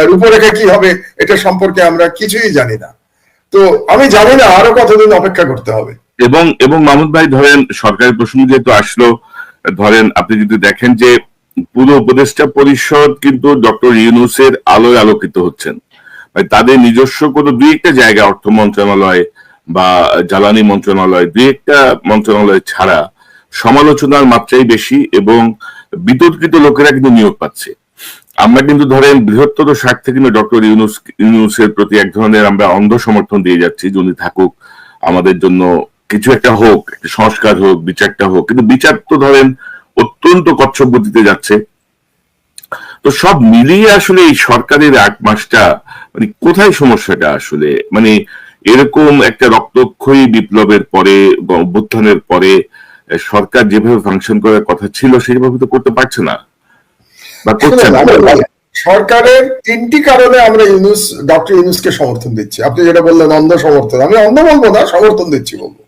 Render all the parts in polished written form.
রূপরেখা কি হবে এটা সম্পর্কে আমরা কিছুই জানি না। তো আমি জানি না আরো কতদিন অপেক্ষা করতে হবে। এবং এবং মাহমুদ ভাই ধরেন সরকারি প্রসঙ্গ যেহেতু আসলো, ধরেন আপনি যদি দেখেন যে পুরো উপদেষ্টা পরিষদ কিন্তু ডক্টর ইউনূসের আলোয় আলোকিত হচ্ছেন। তাদের নিজস্ব কোনো দুই একটা জায়গা, অর্থ মন্ত্রণালয় বা জ্বালানি মন্ত্রণালয়, দুই একটা মন্ত্রণালয় ছাড়া সমালোচনার মাত্রাই বেশি এবং বিতর্কিত লোকেরা কিন্তু নিয়োগ পাচ্ছে। আমরা কিন্তু ধরেন বৃহত্তর স্বার্থে কিন্তু ডক্টর ইউনূসের প্রতি এক ধরনের আমরা অন্ধ সমর্থন দিয়ে যাচ্ছি, যে উনি থাকুক, আমাদের জন্য কিছু একটা হোক, একটা সংস্কার হোক, বিচারটা হোক, কিন্তু বিচার তো ধরেন অত্যন্ত কচ্ছপ গতিতে যাচ্ছে। তো সব মিলিয়ে আসলে এই সরকারের 8 মাসটা মানে কোথায় সমস্যাটা আসলে, মানে এরকম একটা রক্তক্ষয়ী বিপ্লবের পরে, অভ্যুত্থানের পরে সরকার যেভাবে ফাংশন করার কথা ছিল সেভাবে তো করতে পারছে না বা করছে না। সরকারের 3টি কারণে আমরা ডক্টর ইউনূসকে সমর্থন দিচ্ছি। আপনি যেটা বললেন অন্ধ সমর্থন, আমি অন্ধ বলবো না, সমর্থন দিচ্ছি বলবো।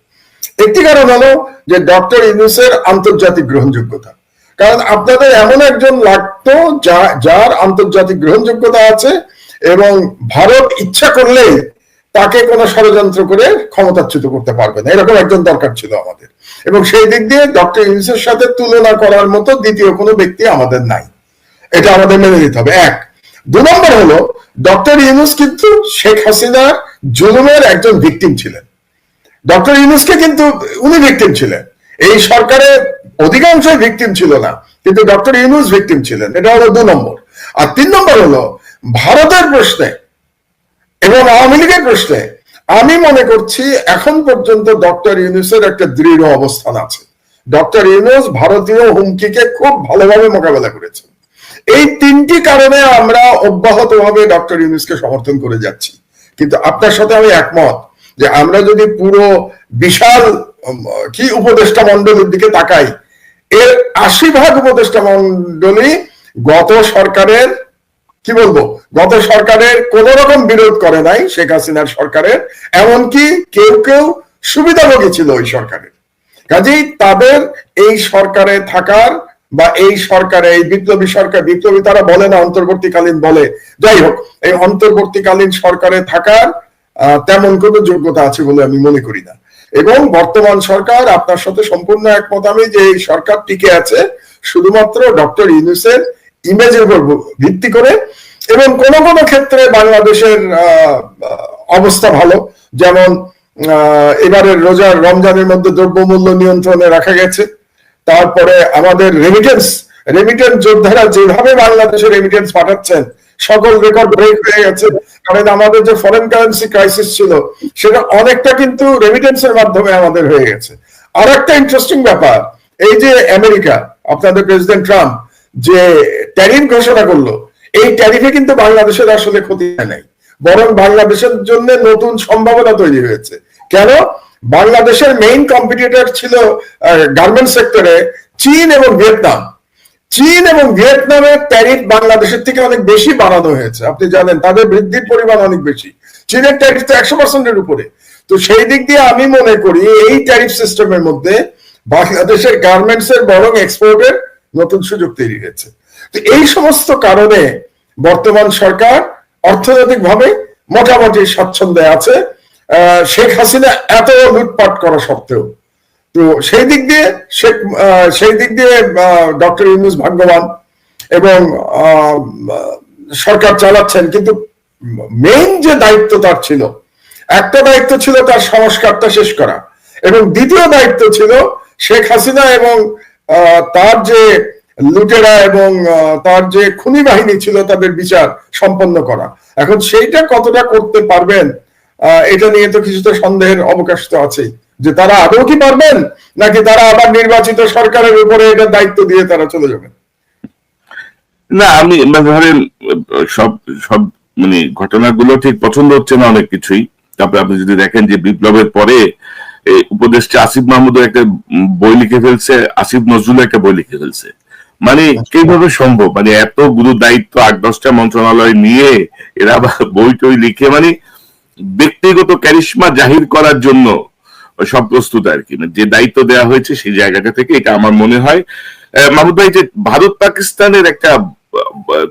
একটি কারণ হলো যে ডক্টর ইউনূসের আন্তর্জাতিক গ্রহণযোগ্যতা। কারণ আপনাদের এমন একজন লাগতো যার আন্তর্জাতিক গ্রহণযোগ্যতা আছে এবং ভারত ইচ্ছা করলেই তাকে কোনো ষড়যন্ত্র করে ক্ষমতাচ্যুত করতে পারবে না, এরকম একজন দরকার ছিল আমাদের। এবং সেই দিক দিয়ে ডক্টর ইউনূসের সাথে তুলনা করার মতো দ্বিতীয় কোনো ব্যক্তি আমাদের নাই, এটা আমাদের মেনে নিতে হবে। 1। 2 নম্বর হলো ডক্টর ইউনূস কিন্তু শেখ হাসিনার জুলুমের একজন ভিকটিম ছিলেন। ডক্টর ইউনূসকে কিন্তু উনি ভিকটিম ছিলেন, এই সরকারের অধিকাংশ ভিকটিম ছিল না, কিন্তু ডক্টর ইউনূস ভিকটিম ছিলেন। এটা হলো 2 নম্বর। আর 3 নম্বর হলো ভারতের প্রশ্নে এবং আওয়ামী লীগের প্রশ্নে আমি মনে করছি এখন পর্যন্ত ডক্টর ইউনূসের একটা দৃঢ় অবস্থান আছে। ডক্টর ইউনূস ভারতীয় হুমকিকে খুব ভালোভাবে মোকাবেলা করেছেন। এই 3টি কারণে আমরা অব্যাহতভাবে ডক্টর ইউনূসকে সমর্থন করে যাচ্ছি। কিন্তু আপনার সাথে আমি একমত যে আমরা যদি পুরো বিশাল কি উপদেষ্টা মন্ডলীর দিকে তাকাই, এর 80% উপদেষ্টা মন্ডলী গত সরকারের কি বলবো, গত সরকারের কোন রকম বিরোধ করে নাই শেখ হাসিনার সরকারের, এমনকি কেউ কেউ সুবিধাভোগী ছিল ওই সরকারের। কাজেই তাদের এই সরকারে থাকার বা এই সরকারে, এই বিপ্লবী সরকার, বিপ্লবী তারা বলে না, অন্তর্বর্তীকালীন বলে, যাই হোক, এই অন্তর্বর্তীকালীন সরকারে থাকার তেমন কোনো যোগ্যতা আছে বলে আমি মনে করি না। এবং বর্তমান সরকার, আপনার সাথে সম্পূর্ণ একমত আমি যে এই সরকার টিকে আছে শুধুমাত্র ডক্টর ইউনূসের ইমেজের উপর ভিত্তি করে। এবং কোন কোন ক্ষেত্রে বাংলাদেশের অবস্থা ভালো, যেমন এবারের রমজানের মধ্যে দ্রব্যমূল্য নিয়ন্ত্রণে রাখা গেছে। তারপরে আমাদের রেমিটেন্স যোদ্ধারা যেভাবে বাংলাদেশে রেমিটেন্স পাঠাচ্ছেন, সকল রেকর্ড ব্রেক হয়ে গেছে। কারণ আমাদের যে ফরেন কারেন্সি ক্রাইসিস ছিল সেটা অনেকটা কিন্তু রেমিটেন্সের মাধ্যমে আমাদের হয়ে গেছে। আর একটা ইন্টারেস্টিং ব্যাপার, এই যে আমেরিকা, আপনাদের প্রেসিডেন্ট ট্রাম্প যে ট্যারিফ ঘোষণা করলো, এই ট্যারিফে কিন্তু বাংলাদেশের আসলে ক্ষতি নাই, বরং বাংলাদেশের জন্য নতুন সম্ভাবনা তৈরি হয়েছে। কেন? বাংলাদেশের মেইন কম্পিটিটর ছিল গার্মেন্টস সেক্টরে চীন এবং ভিয়েতনাম। চীন এবং ভিয়েতনামের ট্যারিফ বাংলাদেশের থেকে অনেক বেশি বাড়ানো হয়েছে, আপনি জানেন, তাদের বৃদ্ধির পরিমাণ অনেক বেশি। চীনের ট্যারিফ তো 100%-এর উপরে। তো সেই দিক দিয়ে আমি মনে করি এই ট্যারিফ সিস্টেমের মধ্যে বাংলাদেশের গার্মেন্টস এর বরং এক্সপোর্টের নতুন সুযোগ তৈরি হয়েছে। তো এই সমস্ত কারণে বর্তমান সরকার অর্থনৈতিকভাবে মোটামুটি স্বচ্ছন্দে আছে, শেখ হাসিনা এত লুটপাট করা সত্ত্বেও। তো সেই দিক দিয়ে ডক্টর ইউনূস ভাগ্যবান এবং সরকার চালাচ্ছেন। কিন্তু মেইন যে দায়িত্ব তার ছিল, একটা দায়িত্ব ছিল তার সংস্কারটা শেষ করা, এবং দ্বিতীয় দায়িত্ব ছিল শেখ হাসিনা এবং তার যে লুটেরা এবং তার যে খুনি বাহিনী ছিল তাদের বিচার সম্পন্ন করা। এখন সেইটা কতটা করতে পারবেন এটা নিয়ে তো কিছুটা সন্দেহের অবকাশ তো আছেই, যে তারা আদৌ কি পারবেন, নাকি তারা আবার নির্বাচিত সরকারের উপরে এটা দায়িত্ব দিয়ে তারা চলে যাবেন। না, আমি ধরেন সব সব মানে ঘটনাগুলো ঠিক পছন্দ হচ্ছে না অনেক কিছুই। তারপরে আপনি যদি দেখেন যে বিপ্লবের পরে উপদেষ্টা আসিফ মাহমুদও একটা বই লিখে ফেলছে, আসিফ নজরুল একটা বই লিখে ফেলছে। মানে কিভাবে সম্ভব, মানে এত গুরু দায়িত্ব 8-10টা মন্ত্রণালয় নিয়ে এরা বই টই লিখে, মানে ব্যক্তিগত ক্যারিশমা জাহির করার জন্য সব প্রস্তুত আর কি। যে দায়িত্ব দেওয়া হয়েছে সেই জায়গাটা থেকে এটা আমার মনে হয়। মাহমুদ ভাই, যে ভারত পাকিস্তানের একটা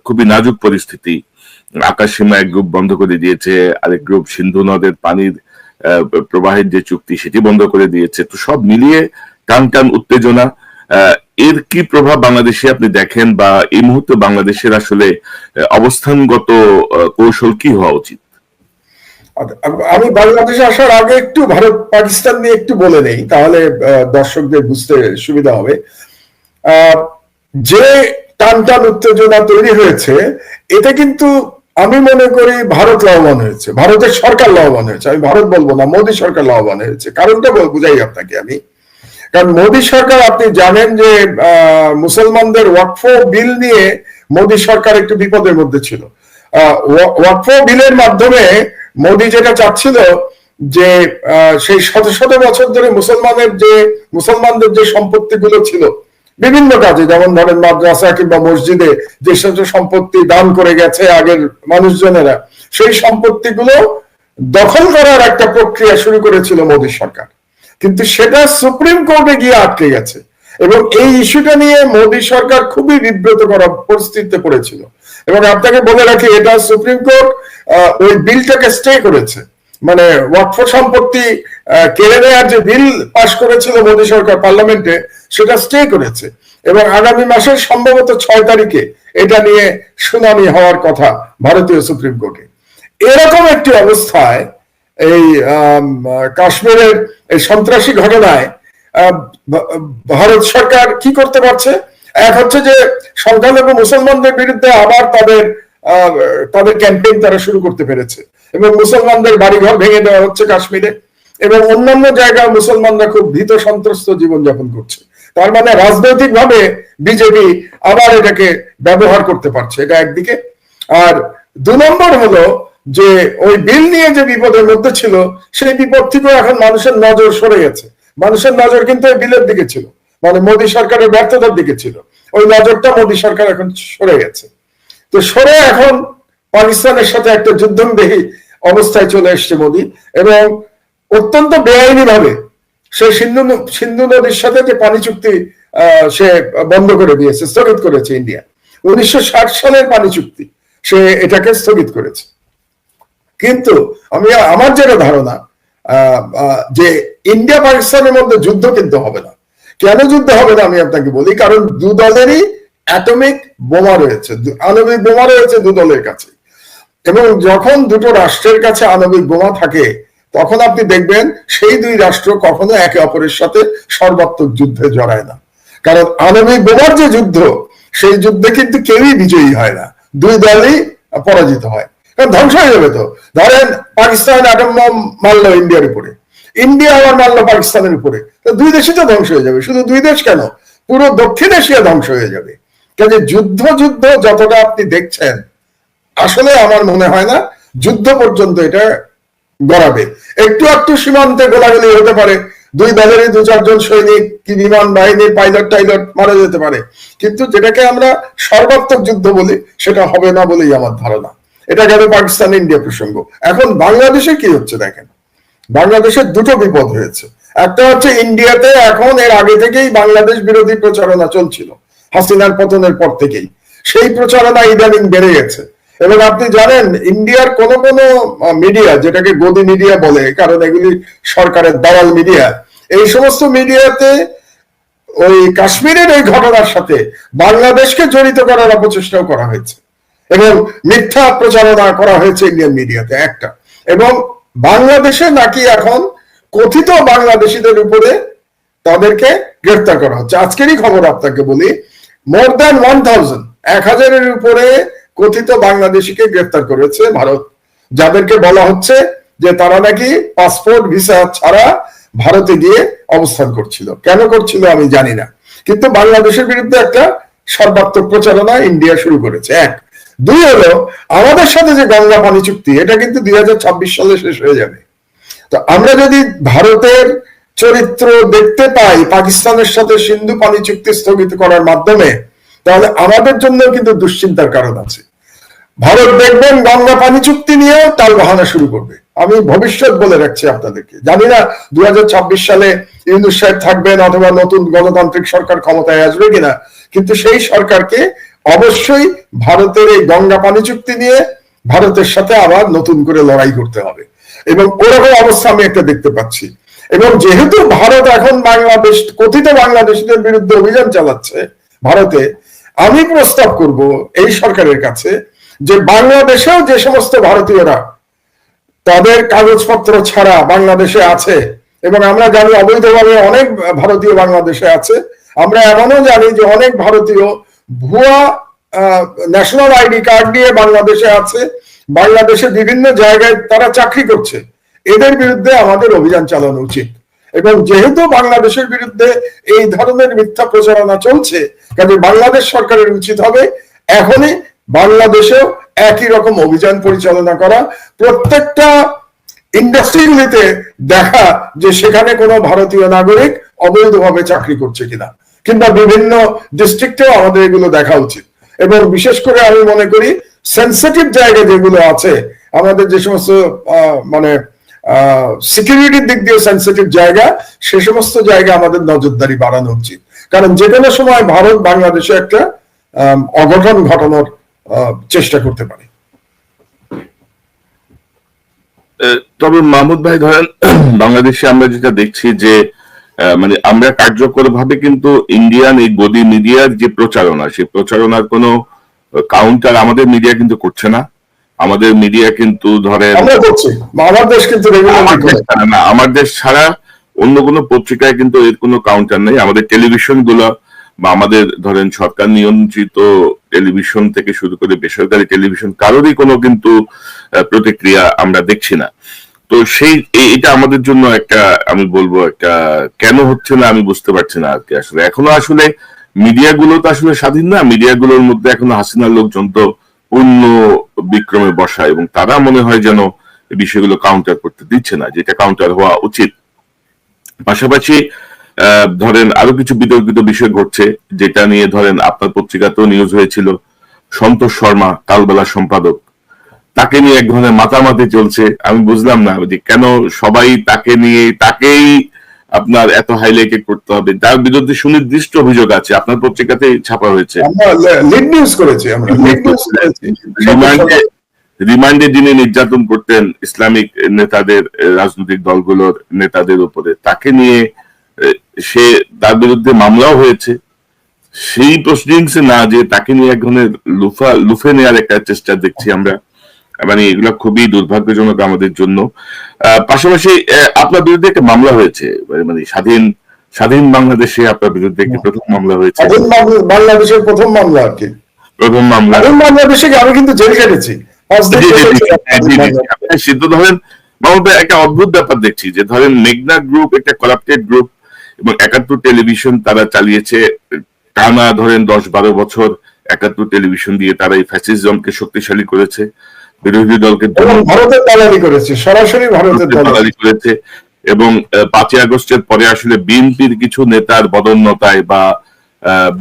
খুবই নাজুক পরিস্থিতি, আকাশ সীমা এক গ্রুপ বন্ধ করে দিয়েছে, আরেক গ্রুপ সিন্ধু নদের পানির প্রবাহের যে চুক্তি সেটি বন্ধ করে দিয়েছে। তো সব মিলিয়ে টান টান উত্তেজনা। এর কি প্রভাব বাংলাদেশে আপনি দেখেন, বা এই মুহূর্তে বাংলাদেশের আসলে অবস্থানগত কৌশল কি হওয়া উচিত? আমি বাংলাদেশে আসার আগে একটু ভারত পাকিস্তান নিয়ে একটু বলে নেই, তাহলে দর্শকদের বুঝতে সুবিধা হবে। যে টান টান উত্তেজনা তৈরি হয়েছে, এটা কিন্তু আমি মনে করি ভারত লাভবান হয়েছে, ভারতের সরকার লাভবান হয়েছে। আমি ভারত বলবো না, মোদী সরকার লাভবান হয়েছে। কারণটা বুঝাই আপনাকে আমি। কারণ মোদী সরকার, আপনি জানেন যে মুসলমানদের ওয়াকফ বিল নিয়ে মোদী সরকার একটু বিপদের মধ্যে ছিল। ওয়াকফ বিলের মাধ্যমে মোদী যেটা চাচ্ছিল যে সেই শত শত বছর ধরে মুসলমানদের যে সম্পত্তিগুলো ছিল বিভিন্ন কাজে, যেমন ধরেন মাদ্রাসা কিংবা মসজিদে যে সব সম্পত্তি দান করে গেছে আগের মানুষজনেরা, সেই সম্পত্তিগুলো দখল করার একটা প্রক্রিয়া শুরু করেছিল মোদী সরকার। কিন্তু সেটা সুপ্রিম কোর্টে গিয়ে আটকে গেছে, এবং এই ইস্যুটা নিয়ে মোদী সরকার খুবই বিব্রত করা পরিস্থিতিতে পড়েছিল। এবং আপনাকে বলে রাখি, এটা সুপ্রিম কোর্ট ওই বিলটাকে স্টে করেছে, মানে ওয়াকফ সম্পত্তি কেড়ে নেওয়ার যে বিল পাশ করেছিল মোদী সরকার পার্লামেন্টে, সেটা স্টে করেছে। এবং আগামী মাসের সম্ভবত 6 তারিখে এটা নিয়ে শুনানি হওয়ার কথা ভারতীয় সুপ্রিম কোর্টে। এরকম একটি অবস্থায় এই কাশ্মীরের এই সন্ত্রাসী ঘটনায় ভারত সরকার কি করতে পারছে? এক হচ্ছে যে সংখ্যালঘু মুসলমানদের বিরুদ্ধে আবার তাদের ক্যাম্পেইন তারা শুরু করতে পেরেছে, এবং মুসলমানদের বাড়িঘর ভেঙে দেওয়া হচ্ছে কাশ্মীরে, এবং অন্যান্য জায়গায় মুসলমানরা খুব ভীত সন্ত্রস্ত জীবনযাপন করছে। তার মানে রাজনৈতিক ভাবে বিজেপি আবার এটাকে ব্যবহার করতে পারছে, এটা একদিকে। আর 2 নম্বর হলো যে ওই বিল নিয়ে যে বিপদের মধ্যে ছিল, সেই বিপদ থেকেও এখন মানুষের নজর সরে গেছে। মানুষের নজর কিন্তু এই বিলের দিকে ছিল, মানে মোদী সরকারের ব্যর্থতার দিকে ছিল। ওই নজরটা মোদী সরকার এখন সরে গেছে। তো সরে এখন পাকিস্তানের সাথে একটা যুদ্ধংদেহী অবস্থায় চলে এসছে মোদী, এবং অত্যন্ত বেআইনি ভাবে সে সিন্ধু নদীর সাথে যে পানি চুক্তি সে বন্ধ করে দিয়েছে, স্থগিত করেছে ইন্ডিয়া। 1960 সালের পানি চুক্তি সে এটাকে স্থগিত করেছে। কিন্তু আমার যেটা ধারণা যে ইন্ডিয়া পাকিস্তানের মধ্যে যুদ্ধ কিন্তু হবে না। কেন যুদ্ধ হবে না আমি আপনাকে বলি, কারণ 2 দলেরই অ্যাটমিক বোমা রয়েছে, আণবিক বোমা রয়েছে 2 দলের কাছে। এবং যখন দুটো রাষ্ট্রের কাছে আণবিক বোমা থাকে, তখন আপনি দেখবেন সেই 2 রাষ্ট্র কখনো একে অপরের সাথে সর্বাত্মক যুদ্ধে জড়ায় না। কারণ আণবিক বোমার যে যুদ্ধ, সেই যুদ্ধে কিন্তু কেউই বিজয়ী হয় না, 2 দলই পরাজিত হয়। কারণ ধ্বংস হয়ে যাবে। তো ধরেন পাকিস্তান অ্যাটম বম মারলো ইন্ডিয়ার উপরে, ইন্ডিয়া আবার মারলো পাকিস্তানের উপরে, তো 2 দেশই তো ধ্বংস হয়ে যাবে। শুধু 2 দেশ কেন, পুরো দক্ষিণ এশিয়া ধ্বংস হয়ে যাবে। কাজে যুদ্ধ যতটা আপনি দেখছেন, আসলে আমার মনে হয় না যুদ্ধ পর্যন্ত এটা গড়াবে। একটু সীমান্তে গোলাগুলি হতে পারে, 2 দলেরই 2-4 জন সৈনিক কি বিমান বাহিনীর পাইলট মারা যেতে পারে, কিন্তু যেটাকে আমরা সর্বাত্মক যুদ্ধ বলি সেটা হবে না বলেই আমার ধারণা। এটা গেল পাকিস্তান ইন্ডিয়া প্রসঙ্গ। এখন বাংলাদেশে কি হচ্ছে দেখেন, বাংলাদেশের 2টো বিপদ হয়েছে। একটা হচ্ছে ইন্ডিয়াতে এখন এর আগে থেকেই বাংলাদেশ বিরোধী প্রচারণা চলছিল, হাসিনার পতনের পর থেকেই সেই প্রচারণা ইদানিং বেড়ে গেছে। এবং আপনি জানেন ইন্ডিয়ার কোন মিডিয়া, যেটাকে গদি মিডিয়া বলে, কারণ এগুলি সরকারের দালাল মিডিয়া, এই সমস্ত মিডিয়াতে ওই কাশ্মীরের এই ঘটনার সাথে বাংলাদেশকে জড়িত করার অপচেষ্টাও করা হয়েছে, এবং মিথ্যা প্রচারণা করা হয়েছে ইন্ডিয়ান মিডিয়াতে একটা। এবং বাংলাদেশে নাকি এখন কথিত বাংলাদেশিদের উপরে তাদেরকে গ্রেফতার করা হচ্ছে। আজকেরই খবর আপনাকে বলি, মোর দ্যান 1000-এর উপরে কথিত বাংলাদেশিকে গ্রেফতার করেছে ভারত, যাদেরকে বলা হচ্ছে যে তারা নাকি পাসপোর্ট ভিসা ছাড়া ভারতে গিয়ে অবস্থান করছিল। কেন করছিল আমি জানি না, কিন্তু বাংলাদেশের বিরুদ্ধে একটা সর্বাত্মক প্রচারণা ইন্ডিয়া শুরু করেছে। 1, 2 হলো আমাদের সাথে যে গঙ্গা পানি চুক্তি, এটা কিন্তু 2026 সালে শেষ হয়ে যাবে। তো আমরা যদি ভারতের চরিত্র দেখতে পাই পাকিস্তানের সাথে সিন্ধু পানি চুক্তি স্থগিত করার মাধ্যমে, তাহলে আমাদের জন্য কিন্তু দুশ্চিন্তার কারণ আছে। ভারত দেখবেন গঙ্গা পানি চুক্তি নিয়েও তাল বাহানা শুরু করবে। আমি ভবিষ্যৎ বলে রাখছি আপনাদেরকে, জানি না 2026 সালে ইউনূস সাহেব থাকবেন অথবা নতুন গণতান্ত্রিক সরকার ক্ষমতায় আসবে কিনা, কিন্তু সেই সরকারকে অবশ্যই ভারতের এই গঙ্গা পানি চুক্তি নিয়ে ভারতের সাথে আবার নতুন করে লড়াই করতে হবে, এবং ওরকম অবস্থা আমি একটা দেখতে পাচ্ছি। এবং যেহেতু ভারত এখন বাংলাদেশ, কথিত বাংলাদেশিদের বিরুদ্ধে অভিযান চালাচ্ছে ভারতে, আমি প্রস্তাব করব এই সরকারের কাছে যে বাংলাদেশেও যে সমস্ত ভারতীয়রা তাদের কাগজপত্র ছাড়া বাংলাদেশে আছে, এবং আমরা জানি অবৈধভাবে অনেক ভারতীয় বাংলাদেশে আছে, আমরা এমনও জানি যে অনেক ভারতীয় ভুয়া ন্যাশনাল আইডি কার্ড নিয়ে বাংলাদেশে আছে, বাংলাদেশে বিভিন্ন জায়গায় তারা চাকরি করছে, এদের বিরুদ্ধে আমাদের অভিযান চালানো উচিত। এবং যেহেতু বাংলাদেশের বিরুদ্ধে এই ধরনের মিথ্যা প্রচারণা চলছে, কাজে বাংলাদেশ সরকারের উচিত হবে এখনই বাংলাদেশেও একই রকম অভিযান পরিচালনা করা, প্রত্যেকটা ইন্ডাস্ট্রিগুলিতে দেখা যে সেখানে কোনো ভারতীয় নাগরিক অবৈধভাবে চাকরি করছে কিনা, কিংবা বিভিন্ন ডিস্ট্রিক্টেও আমাদের এগুলো দেখা উচিত। এবং বিশেষ করে আমি মনে করি সেন্সিটিভ জায়গা যেগুলো আছে, আমাদের যে সমস্ত মানে সিকিউরিটির দিক দিয়ে সেন্সিটিভ জায়গা, সে সমস্ত জায়গা আমাদের নজরদারি বাড়ানো উচিত, কারণ যে কোনো সময় ভারত বাংলাদেশে একটা অঘটন ঘটানোর চেষ্টা করতে পারে। তবে মাহমুদ ভাই ধরেন বাংলাদেশে আমরা যেটা দেখছি যে মানে আমরা কার্যকর ভাবে কিন্তু ইন্ডিয়ান এই গদি মিডিয়ার যে প্রচারণা, সেই প্রচারণার কোনো কাউন্টার আমাদের মিডিয়া কিন্তু করছে না। আমাদের মিডিয়া কিন্তু ধরেন আমার দেশ ছাড়া অন্য কোনো পত্রিকায় কিন্তু এর কোনো কাউন্টার নেই। আমাদের টেলিভিশন গুলো বা আমাদের ধরেন সরকার নিয়ন্ত্রিত টেলিভিশন থেকে শুরু করে বেসরকারি টেলিভিশন, কারোরই কোনো কিন্তু প্রতিক্রিয়া আমরা দেখছি না। তো সেই এটা আমাদের জন্য একটা, আমি বলবো একটা, কেন হচ্ছে না আমি বুঝতে পারছি না আর কি। আসলে এখনো আসলে মিডিয়া গুলো তো আসলে স্বাধীন না, মিডিয়া গুলোর মধ্যে এখনো হাসিনার লোকজন তো পূর্ণ বিক্রমে বসা, এবং তারা মনে হয় যেন এই বিষয়গুলো কাউন্টার করতে দিচ্ছে না, যেটা কাউন্টার হওয়া উচিত। পাশাপাশি ধরেন আরো কিছু বিতর্কিত বিষয় ঘটছে, যেটা নিয়ে ধরেন আপনার পত্রিকাতেও নিউজ হয়েছিল, সন্তোষ শর্মা কালবেলা সম্পাদক, তাকে নিয়ে এক ধরনের মাতামাতি চলছে। আমি বুঝলাম না যে কেন সবাই তাকে নিয়ে, তাকেই আপনার এত হাইলাইটেড করতে হবে। তার বিরুদ্ধে সুনির্দিষ্ট অভিযোগ আছে, আপনার পত্রিকাতে ছাপা হয়েছে, রিমান্ডে যিনি নির্যাতন করতেন ইসলামিক নেতাদের, রাজনৈতিক দলগুলোর নেতাদের উপরে, তাকে নিয়ে সে, তার বিরুদ্ধে মামলাও হয়েছে। সেই প্রসিডিংস না যে তাকে নিয়ে এক ধরনের লুফে নেওয়ার একটা চেষ্টা দেখছি আমরা, মানে এগুলো খুবই দুর্ভাগ্যজনক আমাদের জন্য। পাশাপাশি আপনার বিরুদ্ধে একটা মামলা হয়েছে, মানে স্বাধীন বাংলাদেশে আপনার বিরুদ্ধে একটি প্রথম মামলা হয়েছে, বাংলাদেশের প্রথম মামলা আর কি, প্রথম মামলা। বাংলাদেশে আমি কিন্তু জেল কেটেছি। সিদ্ধ ধরেন একটা অদ্ভুত ব্যাপার দেখছি যে ধরেন মেঘনা গ্রুপ একটা করাপ্টেড গ্রুপ, এবং 71 টেলিভিশন তারা চালিয়েছে টানা ধরেন 10-12 বছর। 71 টেলিভিশন দিয়ে তারা এই ফ্যাসিজমকে শক্তিশালী করেছে, বিরোধী দলকে ভারতের দালালি করেছে, সরাসরি ভারতের দালালি করেছে। এবং 5ই আগস্টের পরে আসলে বিএনপির কিছু নেতার বদন্যতায় বা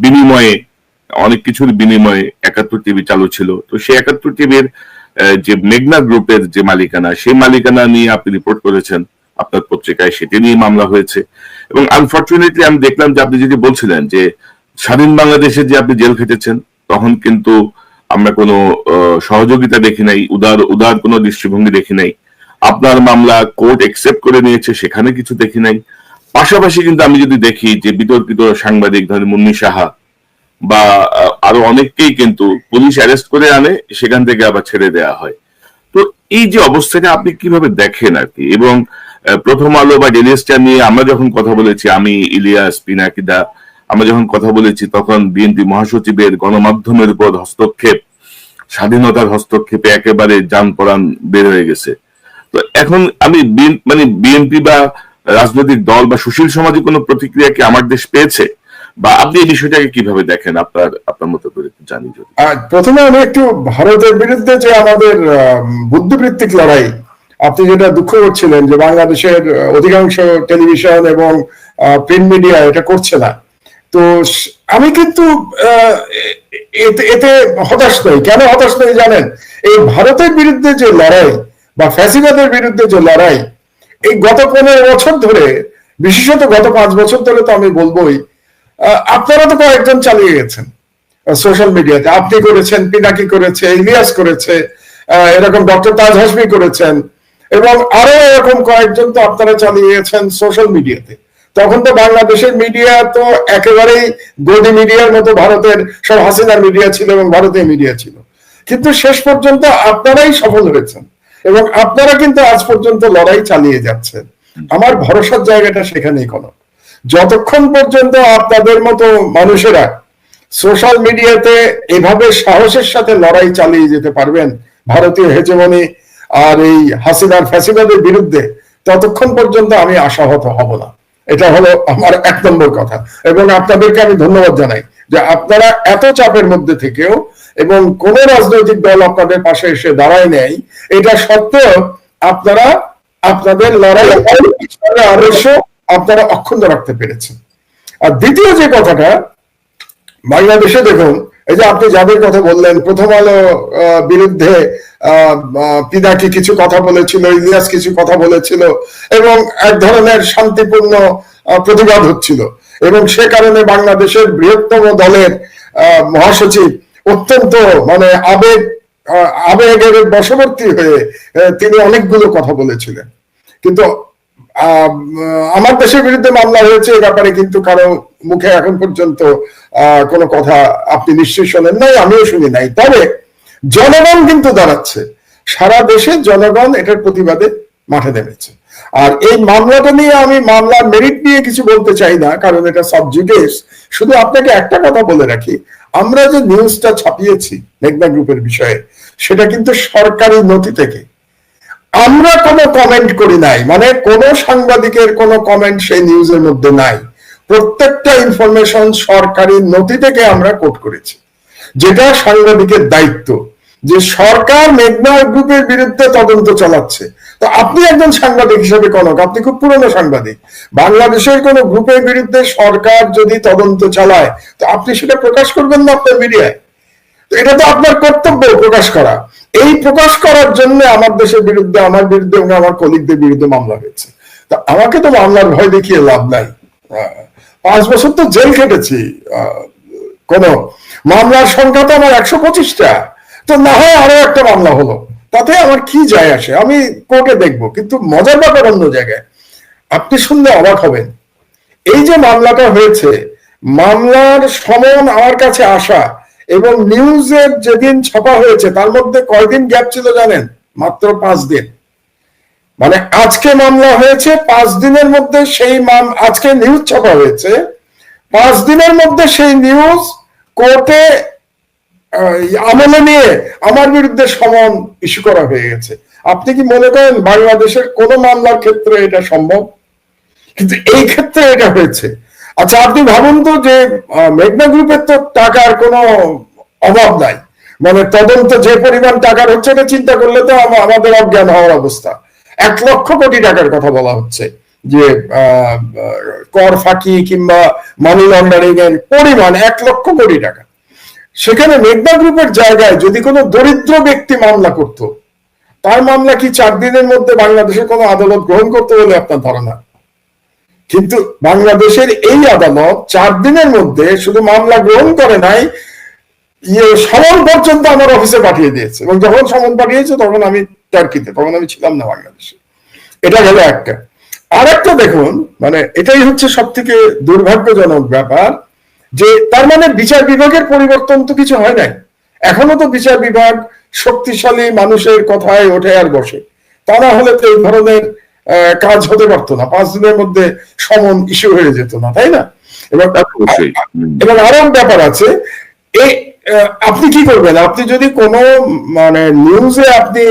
বিনিময়ে, অনেক কিছুর বিনিময়ে 71 টিভি চালু ছিল। তো সেই 71 টিভির যে মেঘনা গ্রুপের যে মালিকানা, সেই মালিকানা নিয়ে আপনি রিপোর্ট করেছেন আপনার পত্রিকায়, সেটি নিয়ে মামলা হয়েছে। এবং আনফরচুনেটলি আমি দেখলাম যে আপনি যদি বলছিলেন যে স্বাধীন বাংলাদেশে যে আপনি জেল খেটেছেন, তখন কিন্তু আমরা কোনো সহযোগিতা দেখি নাই, উদার কোনো দৃষ্টিভঙ্গি দেখি নাই। আপনার মামলা কোর্ট একসেপ্ট করে নিয়েছে, সেখানে কিছু দেখি নাই। পাশাপাশি কিন্তু আমি যদি দেখি যে বিতর্কিত সাংবাদিক ধরেন মুন্নি সাহা বা আরো অনেককেই কিন্তু পুলিশ অ্যারেস্ট করে আনে, সেখান থেকে আবার ছেড়ে দেওয়া হয়। তো এই যে অবস্থাটা আপনি কিভাবে দেখেন আর কি? এবং প্রথম আলো বা ডেইলি স্টার নিয়ে আমরা যখন কথা বলেছি, আমি, ইলিয়াস, পিনাকিদা, আমরা যখন কথা বলেছি, তখন বিএনপি মহাসচিবের গণমাধ্যমের উপর হস্তক্ষেপ, স্বাধীনতার হস্তক্ষেপে একেবারে যান পরাণ বের হয়ে গেছে। তো এখন আমি মানে বিএনপি বা রাজনৈতিক দল বা সুশীল সমাজে কোনো প্রতিক্রিয়া কি আমার দেশ পেয়েছে, বা আপনি এই বিষয়টাকে কিভাবে দেখেন আপনার মতো করে জানি? যদি প্রথমে আমি একটু ভারতের বিরুদ্ধে যে আমাদের বুদ্ধিবৃত্তিক লড়াই, আপনি যেটা দুঃখ করছিলেন যে বাংলাদেশের অধিকাংশ টেলিভিশন এবং প্রিন্ট মিডিয়া এটা করছে না, তো আমি কিন্তু এতে হতাশ নই। কেন হতাশ নই জানেন? এই ভারতের বিরুদ্ধে যে লড়াই বা ফ্যাসিবাদের বিরুদ্ধে যে লড়াই, এই গত 15 বছর ধরে, বিশেষত গত 5 বছর ধরে তো আমি বলবোই, আপনারা তো কয়েকজন চালিয়ে গেছেন সোশ্যাল মিডিয়াতে। আপনি করেছেন, পিনাকি করেছে, ইলিয়াস করেছে, এরকম ডক্টর তাজ হাসমি করেছেন, এবং আরো এরকম কয়েকজন তো আপনারা চালিয়েছেন সোশ্যাল মিডিয়াতে। তখন তো বাংলাদেশের মিডিয়া তো একেবারেই গদি মিডিয়ার মতো ভারতের সব হাসিনার মিডিয়া ছিল এবং ভারতীয় মিডিয়া ছিল, কিন্তু শেষ পর্যন্ত আপনারাই সফল হয়েছেন এবং আপনারা কিন্তু আজ পর্যন্ত লড়াই চালিয়ে যাচ্ছেন। আমার ভরসার জায়গাটা সেখানেই কোনো, যতক্ষণ পর্যন্ত আপনাদের মতো মানুষেরা সোশ্যাল মিডিয়াতে এভাবে সাহসের সাথে লড়াই চালিয়ে যেতে পারবেন ভারতীয় হেজেমনি আর এই হাসিনার ফ্যাসিবাদের বিরুদ্ধে, ততক্ষণ পর্যন্ত আমি আশাহত হব না। এটা হলো আমার 1 নম্বর কথা। এবং আপনাদেরকে আমি ধন্যবাদ জানাই যে আপনারা এত চাপের মধ্যে থেকেও এবং কোন রাজনৈতিক দল আপনাদের পাশে এসে দাঁড়ায় নেই, এটা সত্ত্বেও আপনারা আপনাদের লড়াই আদর্শ আপনারা অক্ষুণ্ণ রাখতে পেরেছেন। আর দ্বিতীয় যে কথাটা, বাংলাদেশে দেখুন, এই যে আপনি যাদের কথা বললেন, প্রথম আলো বিরুদ্ধে পিনাকি কিছু কথা বলেছিল, ইলিয়াস কিছু কথা বলেছিল এবং এক ধরনের শান্তিপূর্ণ প্রতিবাদ হচ্ছিল, এবং সে কারণে বাংলাদেশের বৃহত্তম দলের মহাসচিব অত্যন্ত মানে আবেগের বশবর্তী হয়ে তিনি অনেকগুলো কথা বলেছিলেন। কিন্তু আমার দেশের বিরুদ্ধে মামলা হয়েছে, এ ব্যাপারে কিন্তু কারো মুখে এখন পর্যন্ত কোনো কথা আপনি নিশ্চয়ই শোনেন নাই, আমিও শুনি নাই। তবে জনগণ কিন্তু দাঁড়াচ্ছে, সারা দেশে জনগণ এটার প্রতিবাদে মাঠে নেমেছে। আর এই মামলাটা নিয়ে আমি মামলার মেরিট নিয়ে কিছু বলতে চাই না, কারণ এটা সাব জুডিস। শুধু আপনাকে একটা কথা বলে রাখি, আমরা যে নিউজটা ছাপিয়েছি মেঘনা গ্রুপের বিষয়ে, সেটা কিন্তু সরকারি নথি থেকে, আমরা কোনো কমেন্ট করি নাই, মানে কোন সাংবাদিকের কোনো কমেন্ট সেই নিউজের মধ্যে নাই। প্রত্যেকটা ইনফরমেশন সরকারি নথি থেকে আমরা কোট করেছি, যেটা সাংবাদিকের দায়িত্ব। যে সরকার মেঘনা গ্রুপের বিরুদ্ধে তদন্ত চালাচ্ছে, তো আপনি একজন সাংবাদিক হিসেবে কনক, আপনি খুব পুরনো সাংবাদিক, বাংলাদেশের কোন গ্রুপের বিরুদ্ধে সরকার যদি তদন্ত চালায়, তো আপনি সেটা প্রকাশ করবেন না আপনার মিডিয়ায়? তো এটা তো আপনার কর্তব্য প্রকাশ করা। এই প্রকাশ করার জন্য আমার দেশের বিরুদ্ধে, আমার বিরুদ্ধে এবং আমার কলিগদের বিরুদ্ধে মামলা হয়েছে। তা আমাকে তো মামলার ভয় দেখিয়ে লাভ নাই। 5 বছর তো জেল খেটেছি, কোন মামলার সংখ্যা তো আমার 125টা, তো না হয় আরো একটা মামলা হলো, তাতে আমার কি যায় আসে, আমি কোর্টে দেখবো। কিন্তু মজার ব্যাপার অন্য জায়গায়, আপনি শুনলে অবাক হবেন। এই যে মামলাটা হয়েছে, মামলার সমন আমার কাছে আসা এবং নিউজের যেদিন ছাপা হয়েছে তার মধ্যে কয়দিন গ্যাপ ছিল জানেন? মাত্র 5 দিন। মানে আজকে মামলা হয়েছে, 5 দিনের মধ্যে সেই আজকে নিউজ ছাপা হয়েছে, 5 দিনের মধ্যে সেই নিউজ কোর্টে আমলে নিয়ে আমার বিরুদ্ধে সমন ইস্যু করা হয়ে গেছে। আপনি কি মনে করেন বাংলাদেশের কোন মামলার ক্ষেত্রে এটা সম্ভব? কিন্তু এই ক্ষেত্রে এটা হয়েছে। আচ্ছা, আপনি ভাবুন তো যে মেঘনা গ্রুপের তো টাকার কোনো অভাব নাই, মানে তদন্ত যে পরিমাণ টাকার হচ্ছে, এটা চিন্তা করলে তো আমাদের অজ্ঞান হওয়ার অবস্থা। 1 লক্ষ কোটি টাকার কথা বলা হচ্ছে, যে কর ফাঁকি কিংবা মানি লন্ডারিং এর পরিমাণ 1 লক্ষ কোটি টাকা। সেখানে মেঘনা গ্রুপের জায়গায় যদি কোনো দরিদ্র ব্যক্তি মামলা করত, তার মামলা কি 4 দিনের মধ্যে বাংলাদেশের কোনো আদালত গ্রহণ করতে বলে আপনার ধারণা? কিন্তু বাংলাদেশের এই আদালত 4 দিনের মধ্যে শুধু মামলা গ্রহণ করে নাই, সমন পর্যন্ত আমার অফিসে পাঠিয়ে দিয়েছে। এবং যখন সমন পাঠিয়েছে তখন আমি টার্কিতে, তখন আমি ছিলাম না বাংলাদেশে। এটা গেল একটা। আর একটা দেখুন, মানে এটাই হচ্ছে সব থেকে দুর্ভাগ্যজনক ব্যাপার, যে তার মানে বিচার বিভাগের পরিবর্তন তো কিছু হয় নাই। এখনো তো বিচার বিভাগ শক্তিশালী মানুষের কথায় ওঠে আর বসে, তা না হলে তো এই ধরনের কাজ হতে পারতো না, 5 দিনের মধ্যে সমন ইস্যু হয়ে যেত না, তাই না? এবং আরো ব্যাপার আছে, এই আপনি কি করবেন? আপনি যদি কোনো মানে নিউজে আপনি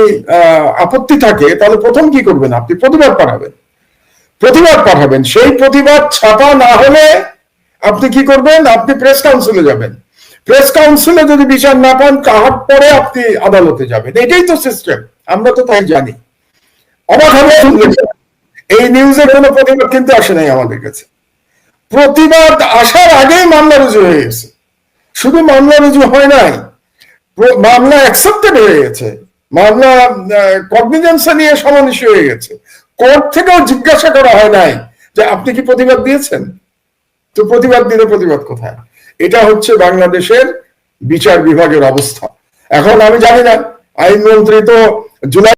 আপত্তি থাকে, তাহলে প্রথম কি করবেন? আপনি প্রতিবাদ পাঠাবেন। সেই প্রতিবাদ ছাপা না হলে আপনি কি করবেন? আপনি প্রেস কাউন্সিলে যাবেন। প্রেস কাউন্সিলে যদি বিচার না পান, তাহার পরে আপনি আদালতে যাবেন। এটাই তো সিস্টেম, আমরা তো তাই জানি। অবাক হবে, এই নিউজের কোনো প্রতিবাদ কিন্তু আসে নাই আমাদের কাছে। প্রতিবাদ আসার আগেই মামলা রুজু হয়ে গেছে। শুধু মামলা রুজু হয় নাই, মামলা অ্যাকসেপ্টেড হয়ে গেছে, মামলা কগনিজেন্সে নিয়ে সমন ইস্যু হয়ে গেছে। কোর্ট থেকেও জিজ্ঞাসা করা হয় নাই যে আপনি কি প্রতিবাদ দিয়েছেন? তো প্রতিবাদ দিলে প্রতিবাদ কোথায়? এটা হচ্ছে বাংলাদেশের বিচার বিভাগের অবস্থা। এখন আমি জানি না আইনমন্ত্রী তো জুলাই